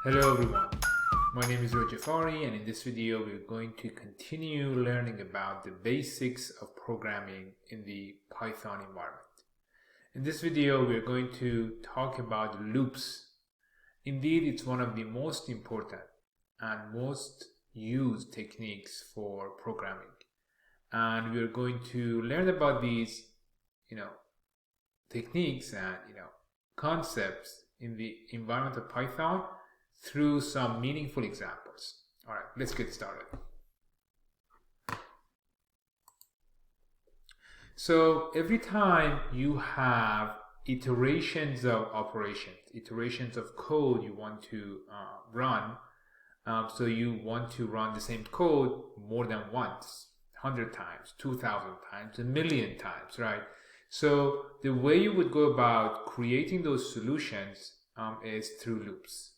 Hello everyone, my name is Rojafari, and in this video we're going to continue learning about the basics of programming in the Python environment. In this video we're going to talk about loops. Indeed, it's one of the most important and most used techniques for programming, and we're going to learn about these techniques and concepts in the environment of Python through some meaningful examples. All right, let's get started. So every time you have iterations of operations, iterations of code you want to run, so you want to run the same code more than once, 100 times, 2,000 times, 1,000,000 times, right? So the way you would go about creating those solutions is through loops.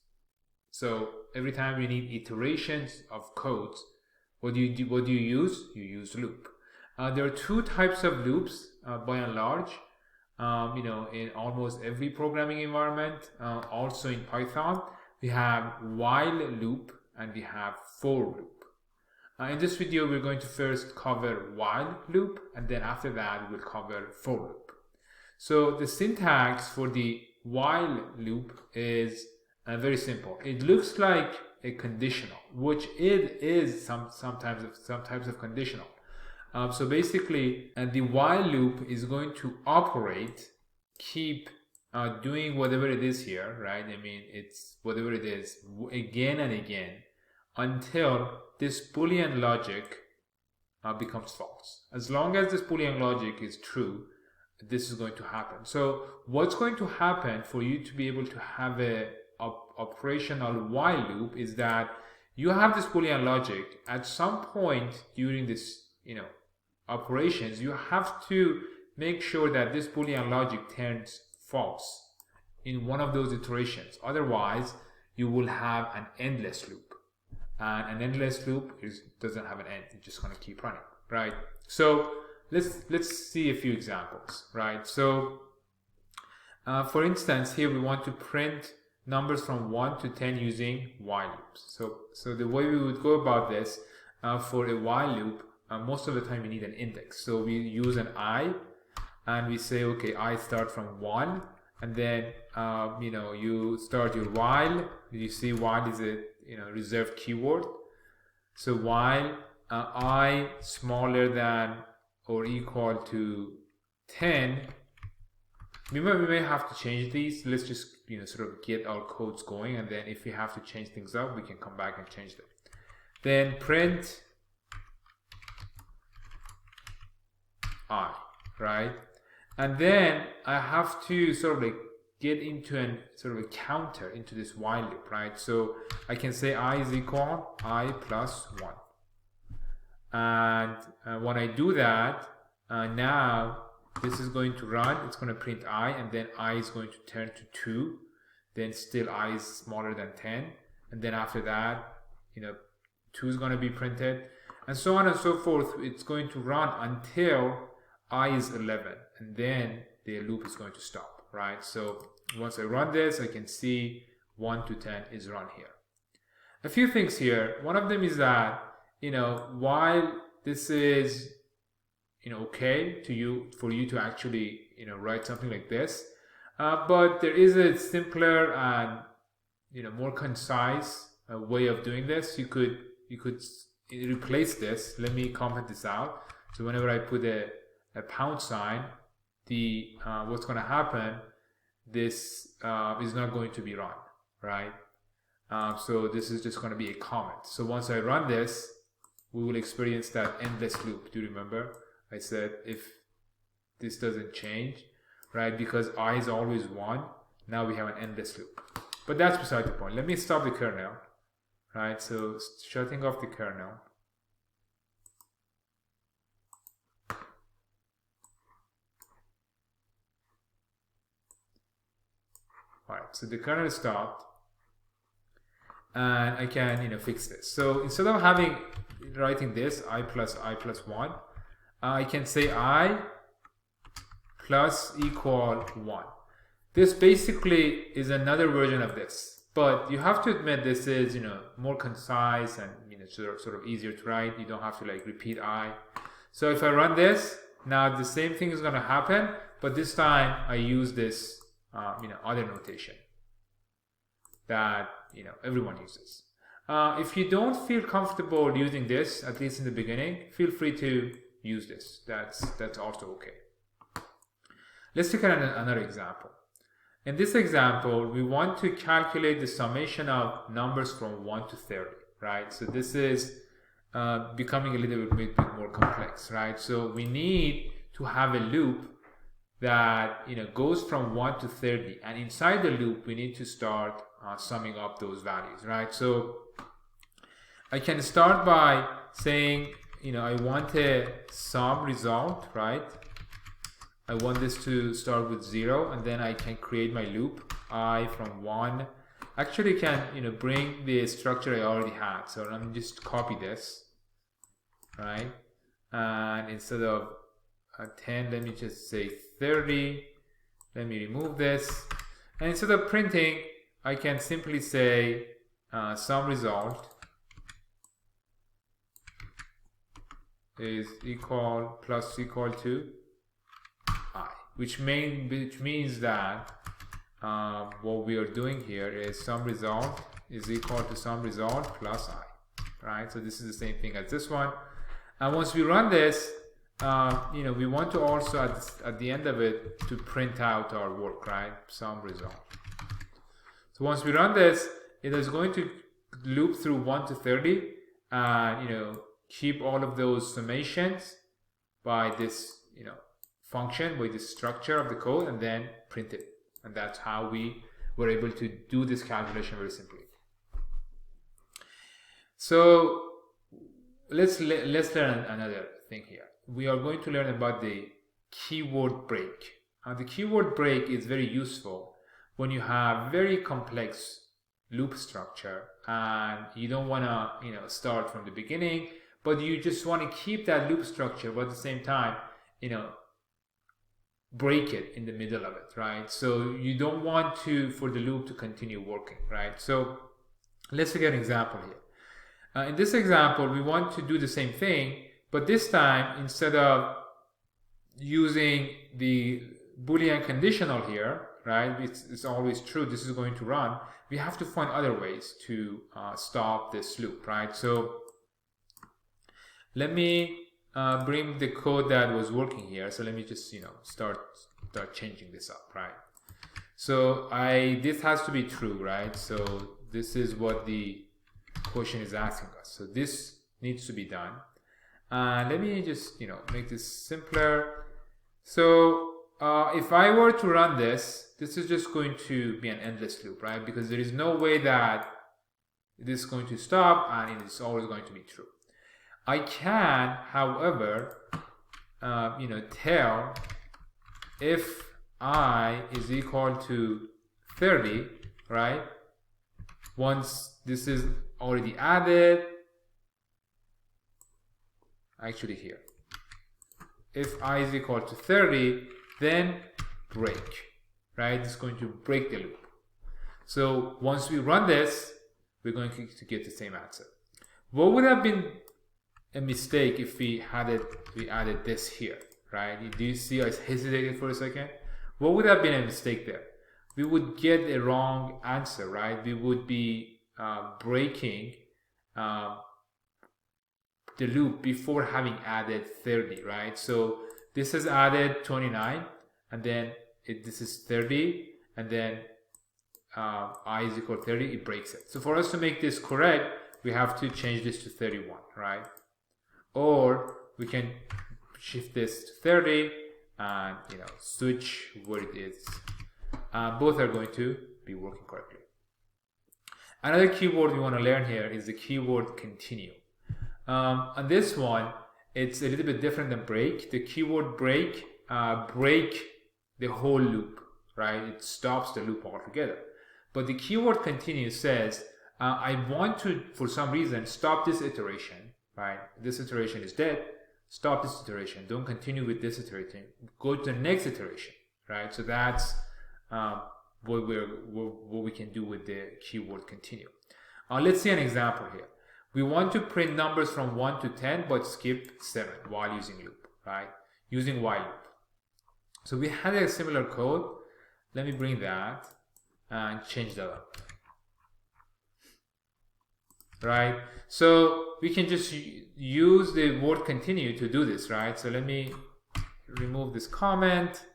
So every time you need iterations of codes, what do you use? You use loop. There are two types of loops by and large, in almost every programming environment. Also in Python, we have while loop and we have for loop. In this video, we're going to first cover while loop, and then after that, we'll cover for loop. So the syntax for the while loop is very simple. It looks like a conditional, which it is some types of conditional. So basically, the while loop is going to operate, keep doing whatever it is here, right? I mean, it's whatever it is again and again until this Boolean logic becomes false. As long as this Boolean logic is true, this is going to happen. So what's going to happen for you to be able to have a operational while loop is that you have this Boolean logic. At some point during this operations, you have to make sure that this Boolean logic turns false in one of those iterations. Otherwise, you will have an endless loop, and an endless loop doesn't have an end. It's just going to keep running, right? So let's see a few examples, right? So for instance, here we want to print numbers from 1 to 10 using while loops. So the way we would go about this for a while loop, most of the time we need an index. So we use an I, and we say, okay, I start from 1, and then you start your while. You see while is a reserved keyword. So while I smaller than or equal to 10. We may have to change these. Let's just sort of get our codes going, and then if we have to change things up, we can come back and change them. Then print I, right? And then I have to sort of like get into a counter into this while loop, right? So I can say I is equal I plus 1, and when I do that, now this is going to run. It's going to print I, and then I is going to turn to 2. Then still I is smaller than 10, and then after that 2 is going to be printed, and so on and so forth. It's going to run until I is 11, and then the loop is going to stop, right? So once I run this, I can see 1 to 10 is run here. A few things here. One of them is that while this is okay for you to actually write something like this, but there is a simpler and more concise way of doing this. You could replace this. Let me comment this out. So whenever I put a pound sign, what's going to happen, this is not going to be run, right? So this is just going to be a comment. So once I run this, we will experience that endless loop. Do you remember? I said if this doesn't change, right, because I is always 1, now we have an endless loop. But that's beside the point. Let me stop the kernel, right? So shutting off the kernel. All right, so the kernel is stopped, and I can fix this. So instead of writing this I plus 1, I can say I plus equal 1. This basically is another version of this. but you have to admit this is, more concise and, sort of easier to write. You don't have to like repeat I. So if I run this, now the same thing is going to happen, but this time I use this, other notation that, everyone uses. If you don't feel comfortable using this, at least in the beginning, feel free to use this. That's also okay. Let's take another example. In this example, we want to calculate the summation of numbers from 1 to 30, right? So this is becoming a little bit more complex, right? So we need to have a loop that goes from 1 to 30, and inside the loop we need to start summing up those values, right? So I can start by saying, I want a sum result, right? I want this to start with 0, and then I can create my loop I from 1. Actually can bring the structure I already had. So let me just copy this, right? And instead of 10, let me just say 30. Let me remove this, and instead of printing, I can simply say sum result is equal to I, which means that what we are doing here is sum result is equal to sum result plus I, right? So this is the same thing as this one. And once we run this, we want to also at the end of it to print out our work, right? Sum result. So once we run this, it is going to loop through 1 to 30 and keep all of those summations by this function, with the structure of the code, and then print it. And that's how we were able to do this calculation very simply. So let's learn another thing here. We are going to learn about the keyword break. The keyword break is very useful when you have very complex loop structure and you don't want to start from the beginning, but you just want to keep that loop structure, but at the same time break it in the middle of it, right? So you don't want for the loop to continue working, right? So let's take an example here. In this example, we want to do the same thing, but this time, instead of using the Boolean conditional here, right, it's always true, this is going to run, we have to find other ways to stop this loop, right? So let me bring the code that was working here. So let me just start changing this up, right? So this has to be true, right? So this is what the question is asking us. So this needs to be done. Let me just make this simpler. So if I were to run this is just going to be an endless loop, right? Because there is no way that this is going to stop, and it is always going to be true. I can, however, tell if I is equal to 30, right? Once this is already added, actually here, if I is equal to 30, then break, right? It's going to break the loop. So once we run this, we're going to get the same answer. What would have been a mistake if we added this here, right? Do you see I hesitated for a second? What would have been a mistake there? We would get a wrong answer, right? We would be breaking the loop before having added 30, right? So this is added 29, and then this is 30, and then I is equal to 30, it breaks it. So for us to make this correct, we have to change this to 31, right? Or we can shift this to 30 and switch where it is. Both are going to be working correctly. Another keyword we want to learn here is the keyword continue. On this one, it's a little bit different than break. The keyword break the whole loop, right? It stops the loop altogether. But the keyword continue says I want to, for some reason, stop this iteration, right? This iteration is dead. Stop this iteration. Don't continue with this iteration. Go to the next iteration, right? So that's what we can do with the keyword continue. Let's see an example here. We want to print numbers from 1 to 10 but skip 7 while using loop, right? Using while loop. So we had a similar code. Let me bring that and change that up. Right? So we can just use the word continue to do this, right? So let me remove this comment,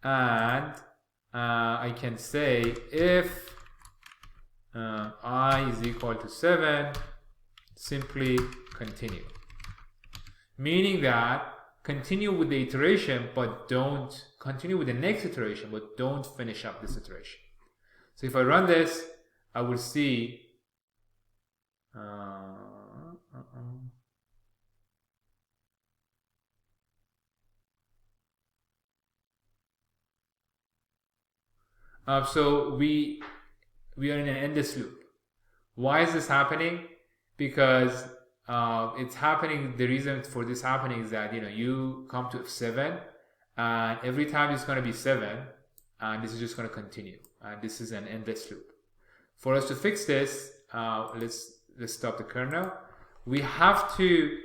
and I can say if I is equal to 7, simply continue. Meaning that continue with the iteration, but don't continue with the next iteration, but don't finish up this iteration. So if I run this, I will see so we are in an endless loop. Why is this happening? Because it's happening. The reason for this happening is that you come to 7, and every time it's going to be 7, and this is just going to continue, and this is an endless loop. For us to fix this, let's stop the kernel. We have to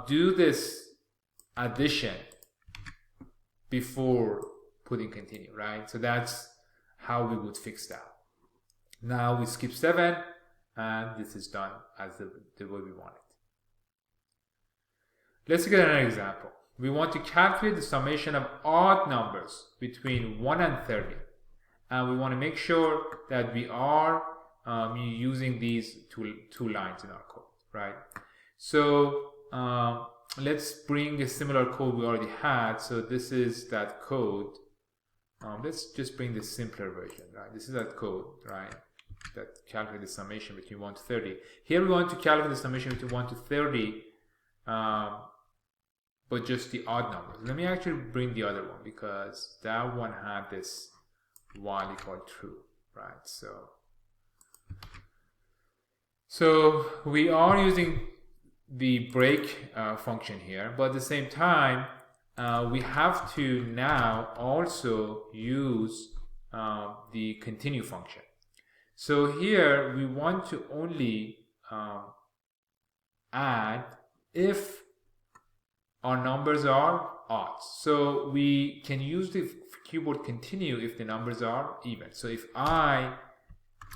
do this addition before putting continue, right? So that's how we would fix that. Now we skip 7, and this is done as the way we want it. Let's get another example. We want to calculate the summation of odd numbers between 1 and 30. And we want to make sure that we are using these two lines in our code, right? So let's bring a similar code we already had. So this is that code. Let's just bring the simpler version, right? This is that code, right? That calculate the summation between 1 to 30. Here we want to calculate the summation between 1 to 30, but just the odd numbers. Let me actually bring the other one, because that one had this while equal true, right? So we are using the break function here, but at the same time, we have to now also use the continue function. So here we want to only add if our numbers are odd. So we can use the keyword continue if the numbers are even. So if I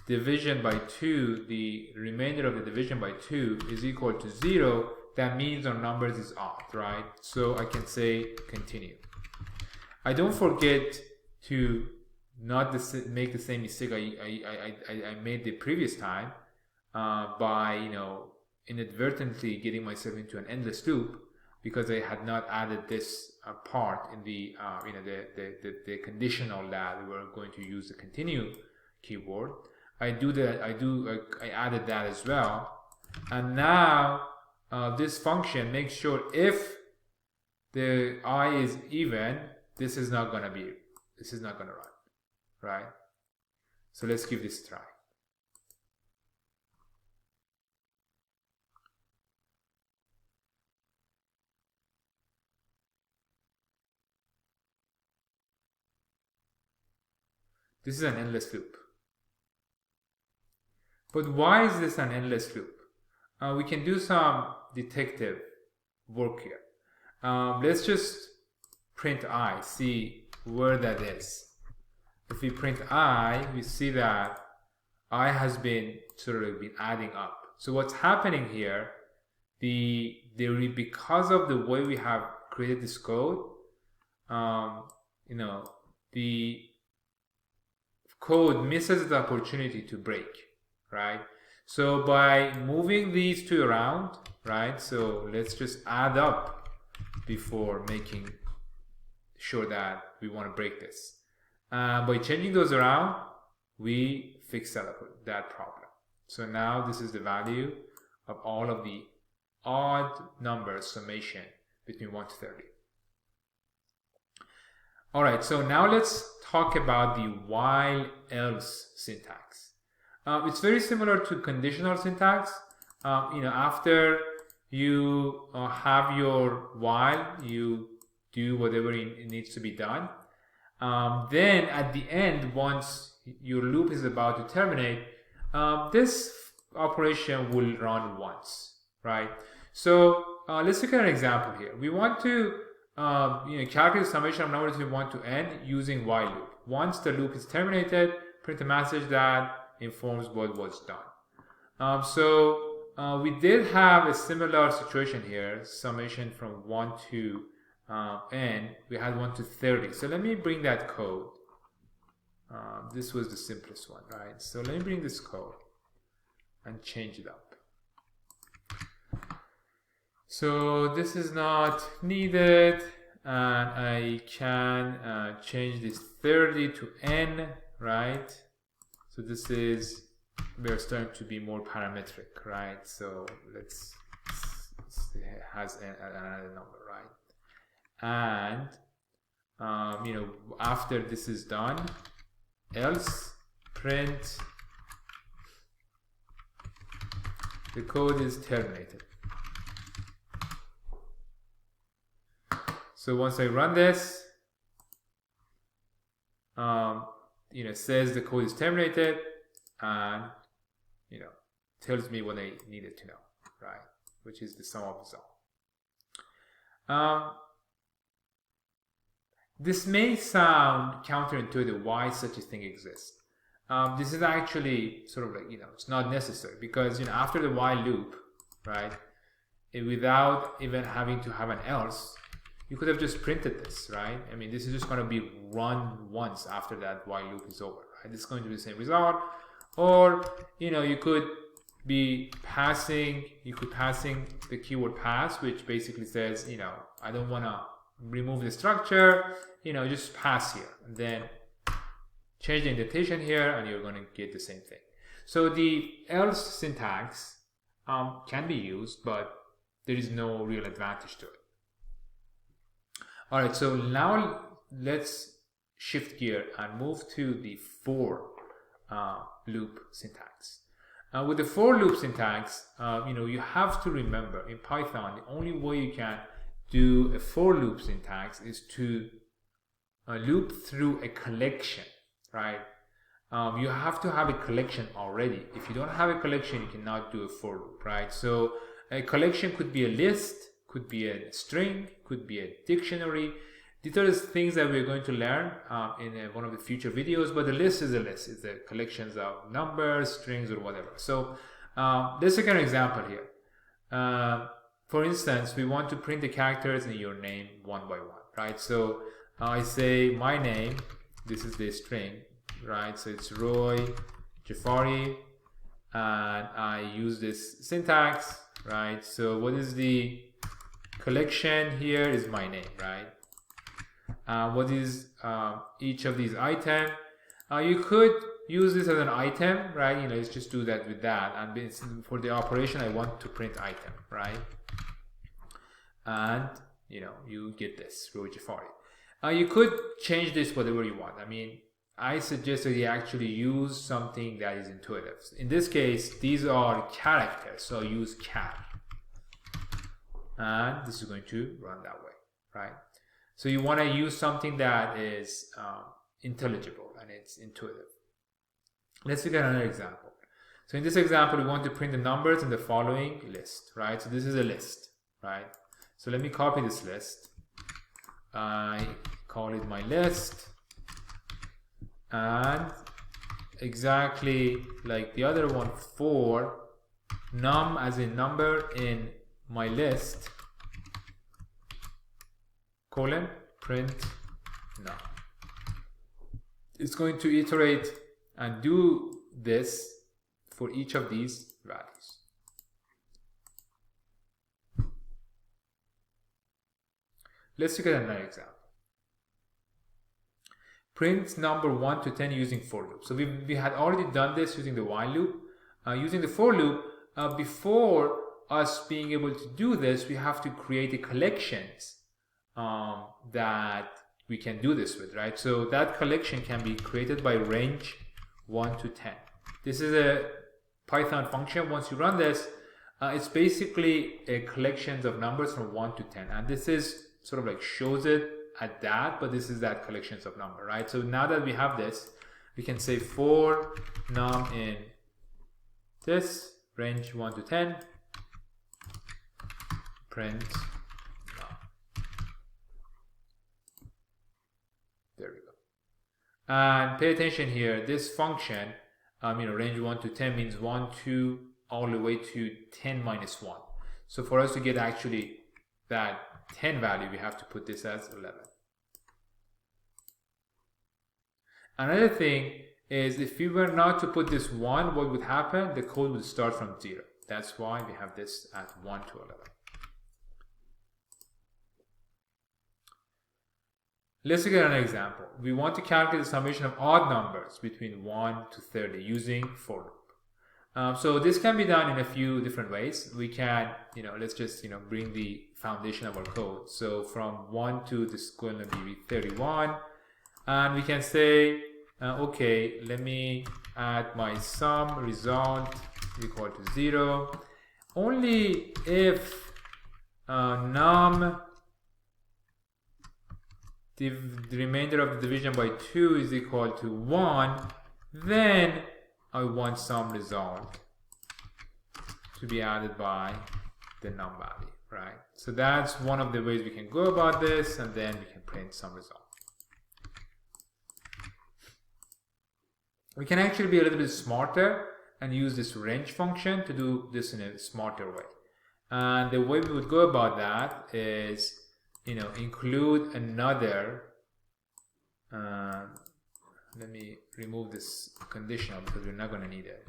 division by 2, the remainder of the division by 2 is equal to 0, that means our numbers is odd, right? So I can say continue. I don't forget to not make the same mistake I made the previous time by inadvertently getting myself into an endless loop, because I had not added this part in the the conditional that we were going to use the continue keyword. I added that as well, and now this function makes sure if the I is even, this is not gonna run, right? So let's give this a try. This is an endless loop. But why is this an endless loop? We can do some detective work here. Let's just print I, see where that is. If we print I, we see that I has been adding up. So what's happening here, because of the way we have created this code, the code misses the opportunity to break, right? So by moving these two around, right? So let's just add up before making sure that we want to break this. By changing those around, we fix that problem. So now this is the value of all of the odd numbers summation between 1 to 30. All right, so now let's talk about the while else syntax. It's very similar to conditional syntax. After you have your while, you do whatever it needs to be done. then at the end, once your loop is about to terminate, this operation will run once, right? So let's look at an example here. We want to calculate the summation of numbers we want to end using while loop. Once the loop is terminated, print a message that informs what was done. We did have a similar situation here, summation from 1 to n. We had 1 to 30. So let me bring that code. This was the simplest one, right? So let me bring this code and change it up. So this is not needed, and I can change this 30 to n, right? So this is, we're starting to be more parametric, right? So let's it has another number, right? And after this is done, else print the code is terminated. So once I run this, it says the code is terminated, and tells me what I needed to know, right? Which is the sum of result. This may sound counterintuitive why such a thing exists. This is actually sort of like, it's not necessary, because after the while loop, right, without even having to have an else, you could have just printed this, right? I mean, this is just going to be run once after that while loop is over, right? This is going to be the same result. Or, you could be passing the keyword pass, which basically says, I don't want to remove the structure, just pass here, and then change the indentation here, and you're going to get the same thing. So the else syntax can be used, but there is no real advantage to it. All right, so now let's shift gear and move to the for loop syntax. With the for loop syntax, you have to remember in Python, the only way you can do a for loop syntax is to loop through a collection, right? You have to have a collection already. If you don't have a collection, you cannot do a for loop, right? So a collection could be a list, could be a string, could be a dictionary. These are things that we're going to learn in one of the future videos, but the list is a list. It's a collections of numbers, strings, or whatever. So let's take an example here. For instance, we want to print the characters in your name one by one, right? So I say my name, this is the string, right? So it's Roy Jafari, and I use this syntax, right? So what is the collection here is my name, right? What is each of these items? You could use this as an item, right? Let's just do that with that. And for the operation, I want to print item, right? And you get this, Roy Jafari. You could change this whatever you want. I mean, I suggest that you actually use something that is intuitive. In this case, these are characters, so use char. And this is going to run that way, right? So you want to use something that is intelligible and it's intuitive. Let's look at another example. So in this example, we want to print the numbers in the following list, right? So this is a list, right? So let me copy this list. I call it my list. And exactly like the other one, for num as a number in my list, colon, print num. It's going to iterate and do this for each of these values. Let's look at another example. Print number 1 to 10 using for loop. So we had already done this using the while loop. Using the for loop, before us being able to do this, we have to create a collections that we can do this with, right? So that collection can be created by range 1 to 10. This is a Python function. Once you run this, it's basically a collection of numbers from 1 to 10. And this is sort of like shows it at that, but this is that collections of number, right? So now that we have this, we can say for num in this range 1 to 10, print num. There we go. And pay attention here, this function, range 1 to 10 means 1 to all the way to 10 minus 1. So for us to get actually that 10 value, we have to put this as 11. Another thing is, if we were not to put this 1, what would happen? The code would start from 0. That's why we have this at 1 to 11. Let's look at an example. We want to calculate the summation of odd numbers between 1 to 30 using for loop. So this can be done in a few different ways. We can, let's just, bring the foundation of our code. So from 1 to this is going to be 31. And we can say, okay, let me add my sum result equal to 0. Only if num, the remainder of the division by 2 is equal to 1, then I want some result to be added by the num value, right? So that's one of the ways we can go about this, and then we can print some result. We can actually be a little bit smarter and use this range function to do this in a smarter way. And the way we would go about that is, include another, let me remove this conditional because we're not going to need it.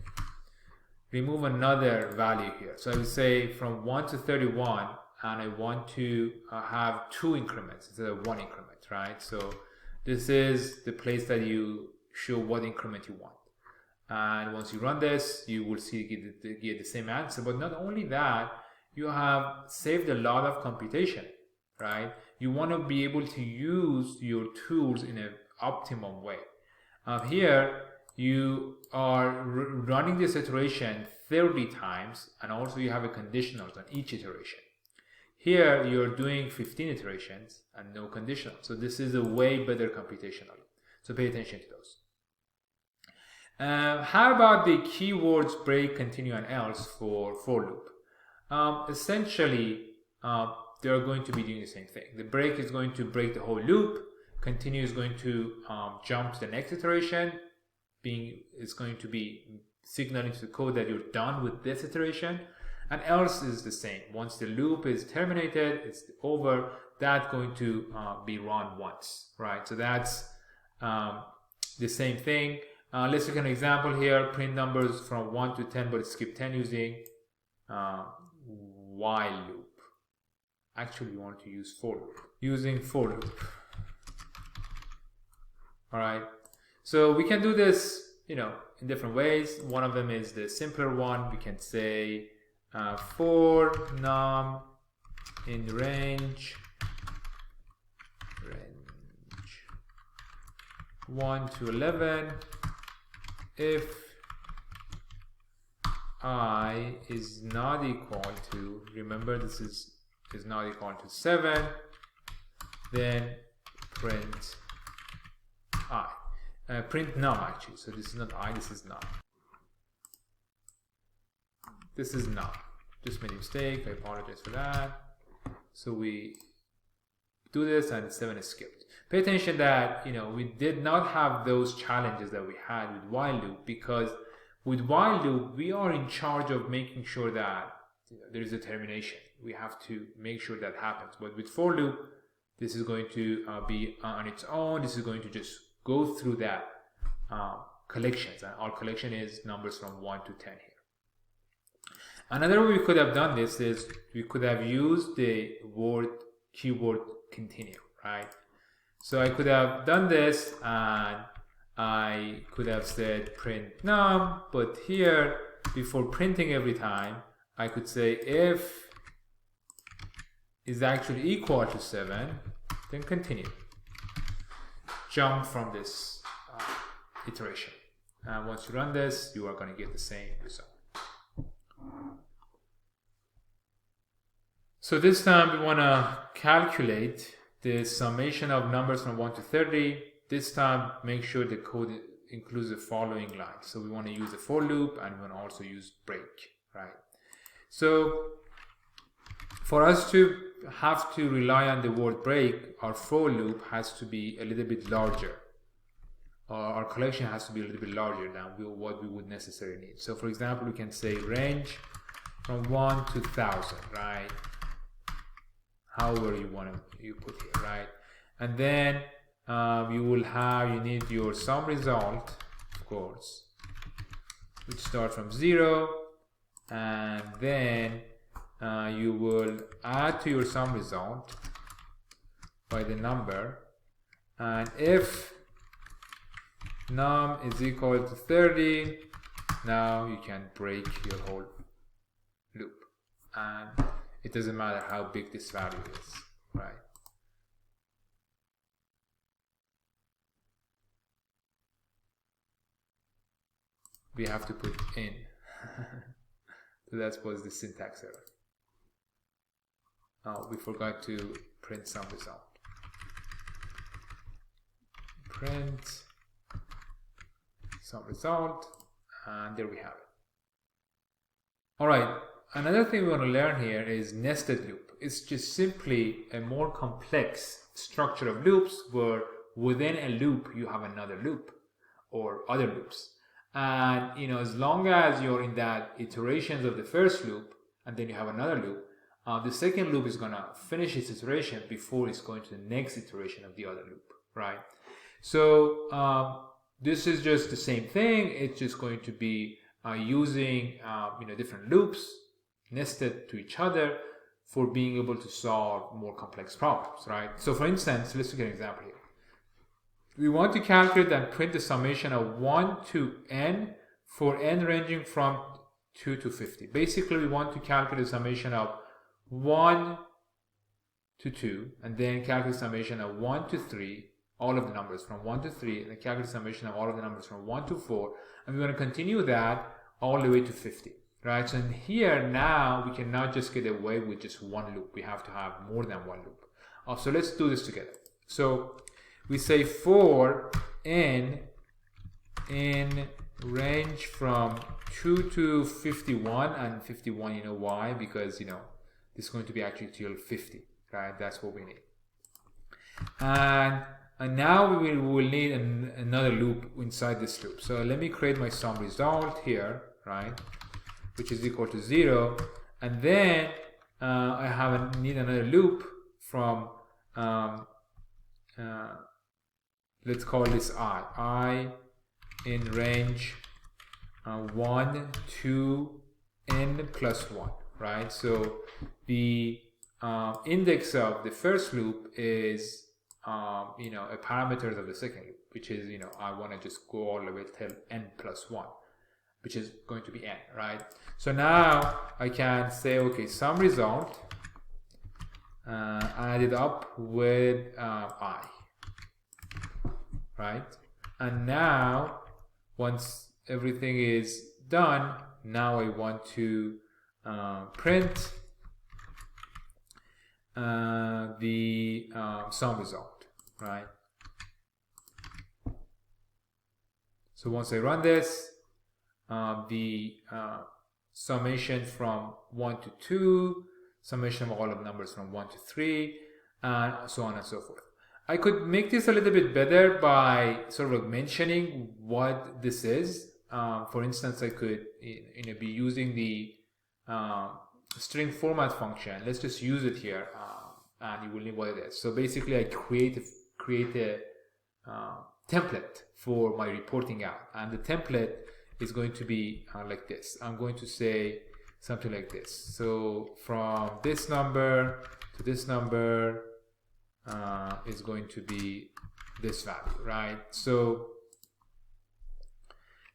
Remove another value here. So I would say from 1 to 31, and I want to have 2 increments instead of 1 increment, right? So this is the place that you show what increment you want. And once you run this, you will see get the same answer. But not only that, you have saved a lot of computation, right? You want to be able to use your tools in an optimum way. Here, you are running this iteration 30 times, and also you have a conditionals on each iteration. Here, you're doing 15 iterations and no conditional. So this is a way better computationally. So pay attention to those. How about the keywords break, continue, and else for loop? Essentially, they are going to be doing the same thing. The break is going to break the whole loop. Continue is going to jump to the next iteration. It's going to be signaling to the code that you're done with this iteration. And else is the same. Once the loop is terminated, it's over. That's going to be run once, right? So that's the same thing. Let's look at an example here. Print numbers from 1 to 10, but skip 10 using while loop. Actually, we want to use for loop. Using for loop. All right. So we can do this, in different ways. One of them is the simpler one. We can say for num in range 1 to 11 if I is not equal to, remember this is not equal to 7, then print I. Print num actually, so this is not I, this is num. This is num. Just made a mistake, I apologize for that. So we do this and 7 is skipped. Pay attention that, we did not have those challenges that we had with while loop, because with while loop, we are in charge of making sure that there is a termination. We have to make sure that happens. But with for loop, this is going to be on its own. This is going to just go through that collections. And our collection is numbers from 1 to 10 here. Another way we could have done this is we could have used the keyword continue, right? So I could have done this and I could have said print num, but here before printing every time I could say if is actually equal to 7, then continue. Jump from this iteration. And once you run this, you are going to get the same result. So this time we want to calculate the summation of numbers from 1 to 30. This time, make sure the code includes the following line. So we want to use a for loop, and we want to also use break, right? So for us to have to rely on the word break, our for loop has to be a little bit larger. Our collection has to be a little bit larger than what we would necessarily need. So for example, we can say range from 1 to 1000, right? However you put here, right? And then you need your sum result, of course, which starts from 0, and then you will add to your sum result by the number, and if num is equal to 30, now you can break your whole loop, and it doesn't matter how big this value is, right? We have to put in. So that was the syntax error. Oh, we forgot to print sum result. Print sum result, and there we have it. All right, another thing we want to learn here is nested loop. It's just simply a more complex structure of loops where within a loop you have another loop or other loops. And as long as you're in that iterations of the first loop and then you have another loop, the second loop is going to finish its iteration before it's going to the next iteration of the other loop, right? So this is just the same thing. It's just going to be using different loops nested to each other for being able to solve more complex problems, right? So for instance, let's look at an example here. We want to calculate and print the summation of 1 to n for n ranging from 2 to 50. Basically, we want to calculate the summation of 1 to 2, and then calculate the summation of 1 to 3, all of the numbers from 1 to 3, and then calculate the summation of all of the numbers from 1 to 4, and we're going to continue that all the way to 50, right? So in here now, we cannot just get away with just one loop. We have to have more than one loop. So let's do this together. So we say for n in range from 2 to 51, and 51, you know why? Because this is going to be actually till 50, right? That's what we need. And now we will need another loop inside this loop. So let me create my sum result here, right? Which is equal to 0, and then I need another loop from let's call this I in range 1 to n plus 1, right? So the index of the first loop is a parameter of the second loop, which is I want to just go all the way till n plus 1, which is going to be n, right? So now I can say, okay, sum result added up with I, right? And now once everything is done, now I want to print the sum result, right? So once I run this, the summation from 1 to 2, summation of all of the numbers from 1 to 3, and so on and so forth. I could make this a little bit better by sort of mentioning what this is. For instance, I could be using the string format function. Let's just use it here, and you will know what it is. So basically, I create a template for my reporting out, and the template is going to be like this. I'm going to say something like this. So from this number to this number is going to be this value, right? So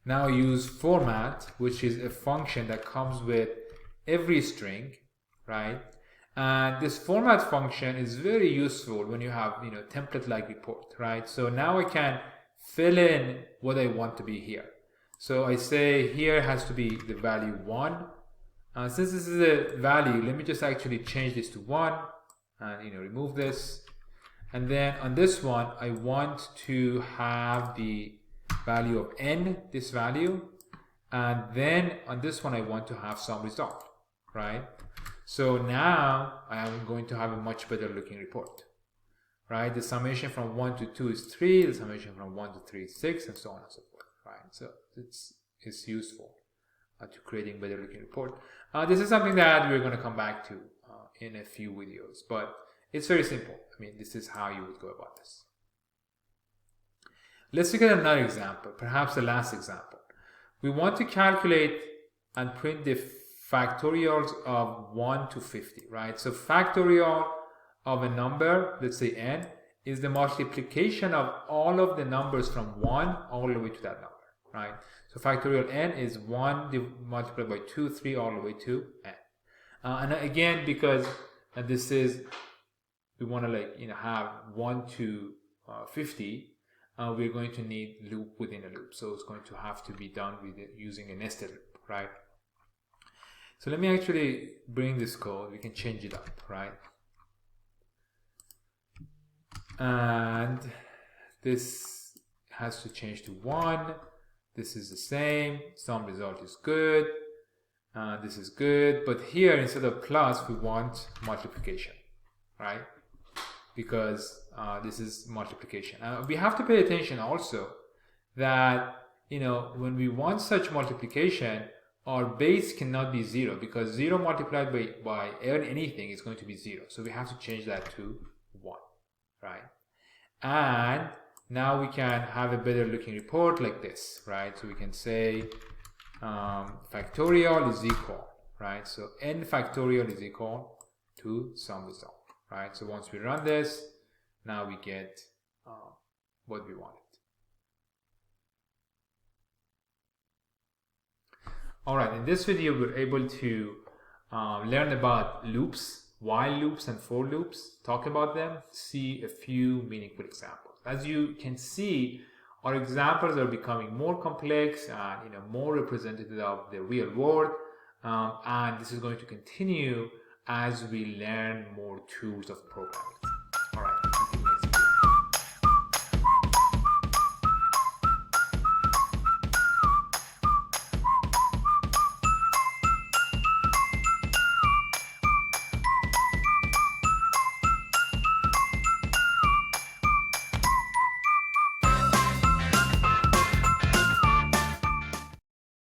now I use format, which is a function that comes with every string, right? And this format function is very useful when you have template-like report, right? So now I can fill in what I want to be here. So I say here has to be the value 1. Since this is a value, let me just actually change this to 1 and remove this. And then on this one, I want to have the value of n, this value. And then on this one, I want to have some result, right? So now I am going to have a much better looking report, right? The summation from 1 to 2 is 3, the summation from 1 to 3 is 6, and so on and so forth, right? So it's useful to creating better looking report. This is something that we're going to come back to in a few videos, but it's very simple. I mean, this is how you would go about this. Let's look at another example, perhaps the last example. We want to calculate and print the factorials of 1 to 50, right? So factorial of a number, let's say n, is the multiplication of all of the numbers from 1 all the way to that number, right? So factorial n is 1 multiplied by 2, 3, all the way to n. And again, because this is, we want to have 1 to 50, we're going to need loop within a loop. So it's going to have to be done with it using a nested loop, right? So let me actually bring this code. We can change it up, right? And this has to change to 1. This is the same. Some result is good. This is good. But here, instead of plus, we want multiplication, right? Because this is multiplication. We have to pay attention also that, when we want such multiplication, our base cannot be 0, because 0 multiplied by anything is going to be 0. So we have to change that to 1, right? And now we can have a better looking report like this, right? So we can say factorial is equal, right? So n factorial is equal to some result, right? So once we run this, now we get what we wanted. All right, in this video, we're able to learn about loops, while loops and for loops, talk about them, see a few meaningful examples. As you can see, our examples are becoming more complex and more representative of the real world, and this is going to continue as we learn more tools of programming.